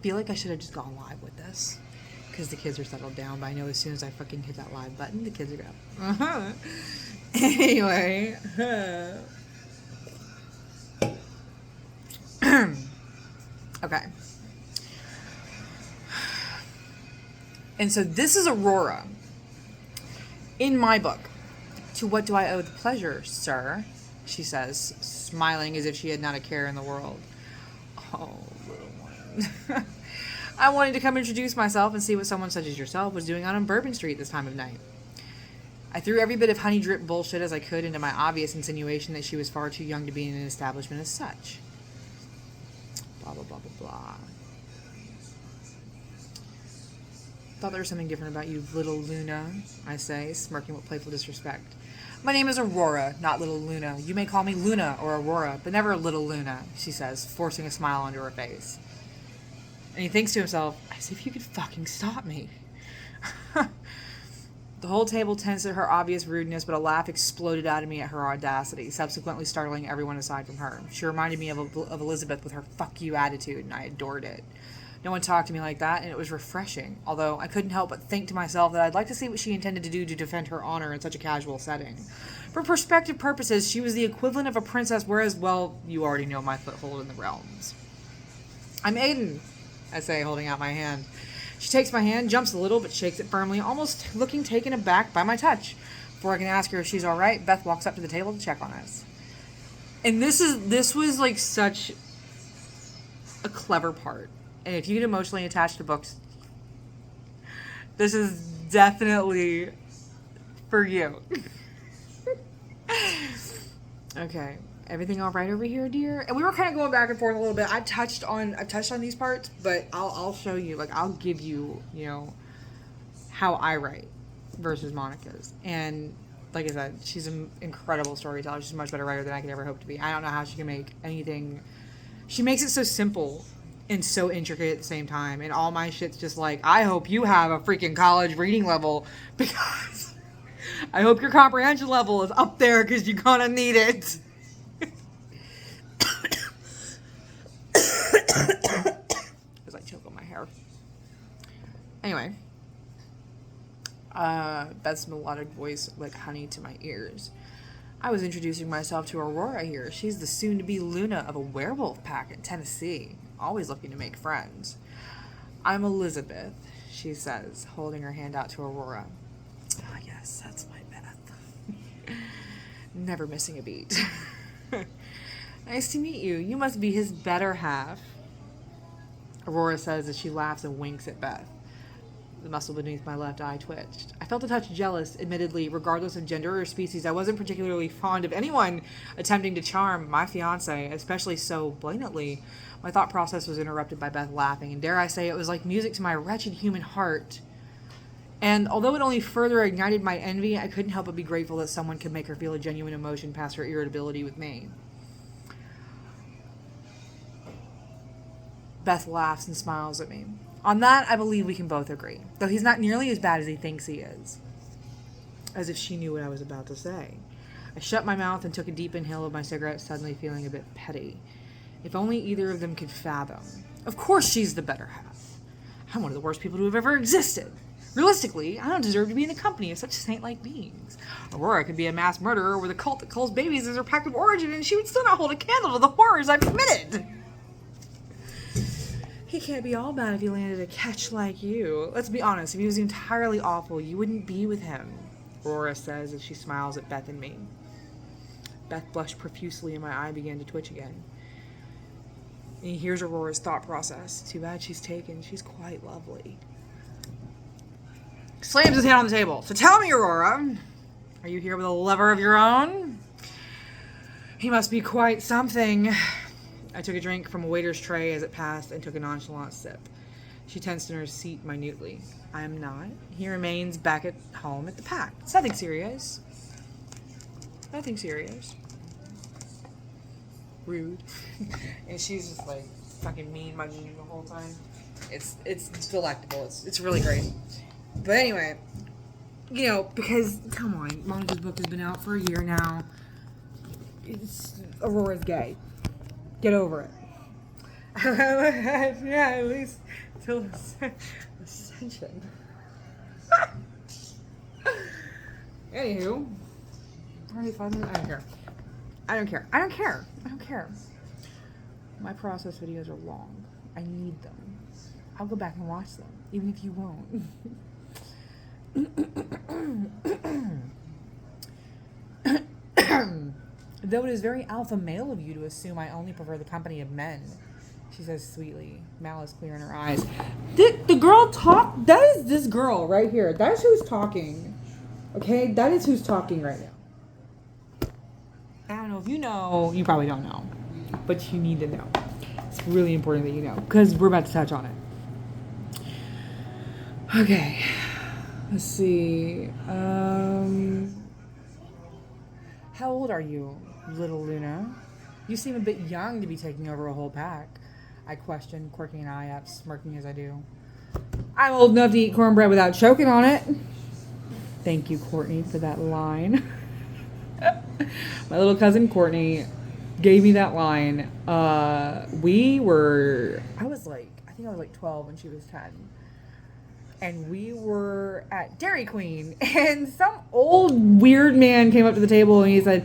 feel like I should have just gone live with this. Because the kids are settled down, but I know as soon as I fucking hit that live button, the kids are going. Anyway. Okay. And so this is Aurora. In my book. To what do I owe the pleasure, sir? She says, smiling as if she had not a care in the world. Oh, little one. I wanted to come introduce myself and see what someone such as yourself was doing out on Bourbon Street this time of night. I threw every bit of honey drip bullshit as I could into my obvious insinuation that she was far too young to be in an establishment as such. Blah, blah, blah, blah, blah. Thought there was something different about you, little Luna, I say, smirking with playful disrespect. My name is Aurora, not little Luna. You may call me Luna or Aurora, but never little Luna, she says, forcing a smile onto her face. And he thinks to himself, as if you could fucking stop me. The whole table tensed at her obvious rudeness, but a laugh exploded out of me at her audacity, subsequently startling everyone aside from her. She reminded me of Elizabeth with her fuck you attitude, and I adored it. No one talked to me like that, and it was refreshing, although I couldn't help but think to myself that I'd like to see what she intended to do to defend her honor in such a casual setting. For perspective purposes, she was the equivalent of a princess, whereas, well, you already know my foothold in the realms. I'm Aiden, I say, holding out my hand. She takes my hand, jumps a little, but shakes it firmly, almost looking taken aback by my touch. Before I can ask her if she's all right, Beth walks up to the table to check on us. And this was like such a clever part. And if you get emotionally attached to books, this is definitely for you. Okay. Everything all right over here, dear? And we were kind of going back and forth a little bit. I've touched on these parts, but I'll show you, like, I'll give you, you know, how I write versus Monica's. And like I said, she's an incredible storyteller. She's a much better writer than I could ever hope to be. I don't know how she can make anything. She makes it so simple and so intricate at the same time. And all my shit's just like, I hope you have a freaking college reading level, because I hope your comprehension level is up there, because you're gonna need it. As I choke on my hair. Anyway, Beth's melodic voice like honey to my ears. I was introducing myself to Aurora here. She's the soon-to-be Luna of a werewolf pack in Tennessee, always looking to make friends. I'm Elizabeth, she says, holding her hand out to Aurora. Ah, yes, that's my Beth. Never missing a beat. Nice to meet you. You must be his better half, Aurora says as she laughs and winks at Beth. The muscle beneath my left eye twitched. I felt a touch jealous, admittedly, regardless of gender or species. I wasn't particularly fond of anyone attempting to charm my fiancé, especially so blatantly. My thought process was interrupted by Beth laughing, and dare I say it was like music to my wretched human heart. And although it only further ignited my envy, I couldn't help but be grateful that someone could make her feel a genuine emotion past her irritability with me. Beth laughs and smiles at me. On that, I believe we can both agree, though he's not nearly as bad as he thinks he is. As if she knew what I was about to say. I shut my mouth and took a deep inhale of my cigarette, suddenly feeling a bit petty. If only either of them could fathom. Of course she's the better half. I'm one of the worst people to have ever existed. Realistically, I don't deserve to be in the company of such saint-like beings. Aurora could be a mass murderer with a cult that calls babies as her pact of origin, and she would still not hold a candle to the horrors I've committed. He can't be all bad if he landed a catch like you. Let's be honest, if he was entirely awful, you wouldn't be with him, Aurora says as she smiles at Beth and me. Beth blushed profusely and my eye began to twitch again. And here's Aurora's thought process. Too bad she's taken. She's quite lovely. Slams his hand on the table. So tell me, Aurora, are you here with a lover of your own? He must be quite something. I took a drink from a waiter's tray as it passed and took a nonchalant sip. She tensed in her seat minutely. I am not. He remains back at home at the pack. It's nothing serious. Nothing serious. Rude. And she's just like fucking mean mugging the whole time. It's delectable. It's really great. But anyway, you know, because come on, Monica's book has been out for a year now. Aurora's gay. Get over it. Yeah, at least till Ascension. Anywho, already 5 minutes. I don't care. I don't care. I don't care. I don't care. My process videos are long. I need them. I'll go back and watch them, even if you won't. Though it is very alpha male of you to assume I only prefer the company of men, she says sweetly, malice clear in her eyes. The girl that is this girl right here. That is who's talking. Okay? That is who's talking right now. I don't know if you know. You probably don't know. But you need to know. It's really important that you know. Because we're about to touch on it. Okay. Let's see. How old are you, little Luna? You seem a bit young to be taking over a whole pack. I question, quirking an eye up, smirking as I do. I'm old enough to eat cornbread without choking on it. Thank you, Courtney, for that line. My little cousin Courtney gave me that line. I was like 12 when she was 10. And we were at Dairy Queen, and some old weird man came up to the table and he said,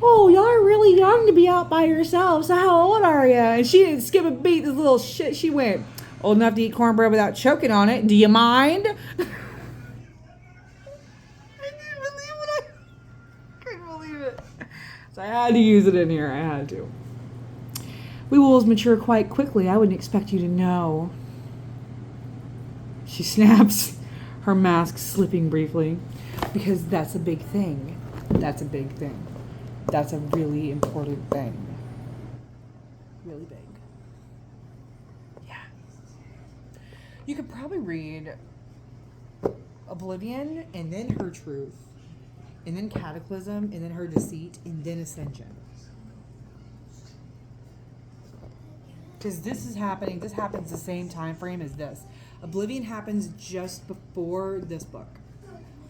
"Oh, y'all are really young to be out by yourselves. So how old are you?" And she didn't skip a beat. This little shit. She went, "Old enough to eat cornbread without choking on it. Do you mind?" I couldn't believe it. So I had to use it in here. I had to. We wolves mature quite quickly. I wouldn't expect you to know. She snaps, her mask slipping briefly. Because that's a big thing. That's a big thing. That's a really important thing. Really big. Yeah. You could probably read Oblivion, and then Her Truth, and then Cataclysm, and then Her Deceit, and then Ascension. Because this happens the same time frame as this. Oblivion happens just before this book.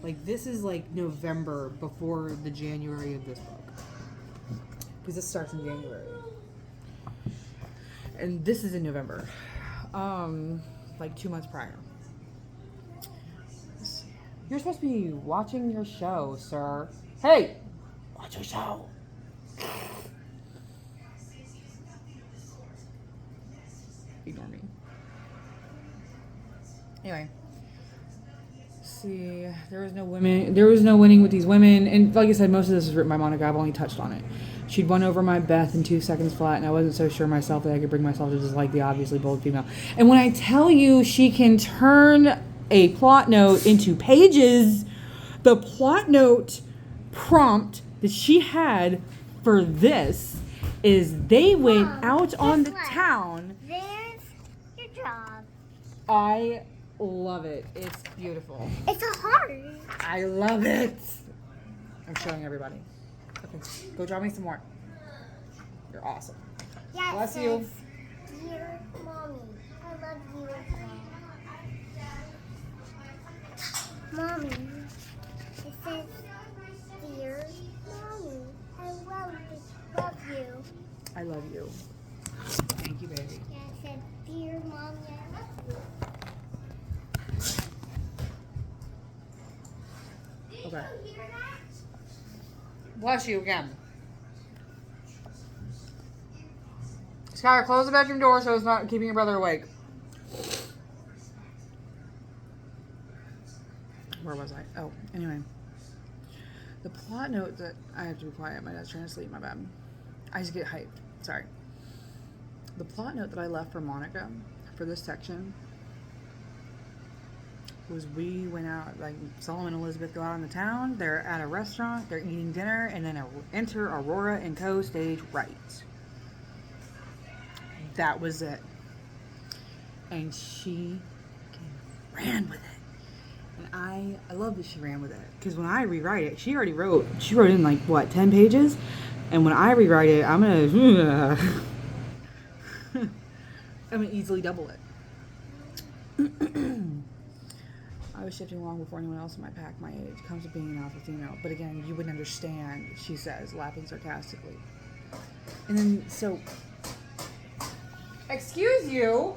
Like, this is like November before the January of this book. Because this starts in January. And this is in November. Like 2 months prior. You're supposed to be watching your show, sir. Hey! Watch your show! Ignore me. Anyway. See, there was no winning with these women, and like I said, most of this is written by Monica. I've only touched on it. She'd won over my Beth in 2 seconds flat, and I wasn't so sure myself that I could bring myself to dislike the obviously bold female. And when I tell you she can turn a plot note into pages, the plot note prompt that she had for this is they went out on the town. There's your job. I love it. It's beautiful. It's a heart. I love it. I'm showing everybody. Okay, go draw me some more. You're awesome. Yeah, Bless you. Dear Mommy, I love you. Mommy, it says, Dear Mommy, I love you. I love you. Thank you, baby. Yeah, it said, Dear Mommy, I love you. Okay. Bless you again. Skylar, close the bedroom door so it's not keeping your brother awake. Where was I? Oh, anyway. The plot note that I have to be quiet. My dad's trying to sleep. My bad. I just get hyped. Sorry. The plot note that I left for Monica for this section was we went out, like Solomon and Elizabeth go out in the town. They're at a restaurant. They're eating dinner, and then enter Aurora and Co. stage right. That was it. And she ran with it. And I love that she ran with it. Because when I rewrite it, she wrote in like, what, 10 pages? And when I rewrite it, I'm going to easily double it. I was shifting long before anyone else in my pack my age. Comes to being an alpha female. But again, you wouldn't understand, she says, laughing sarcastically. And then, so... Excuse you.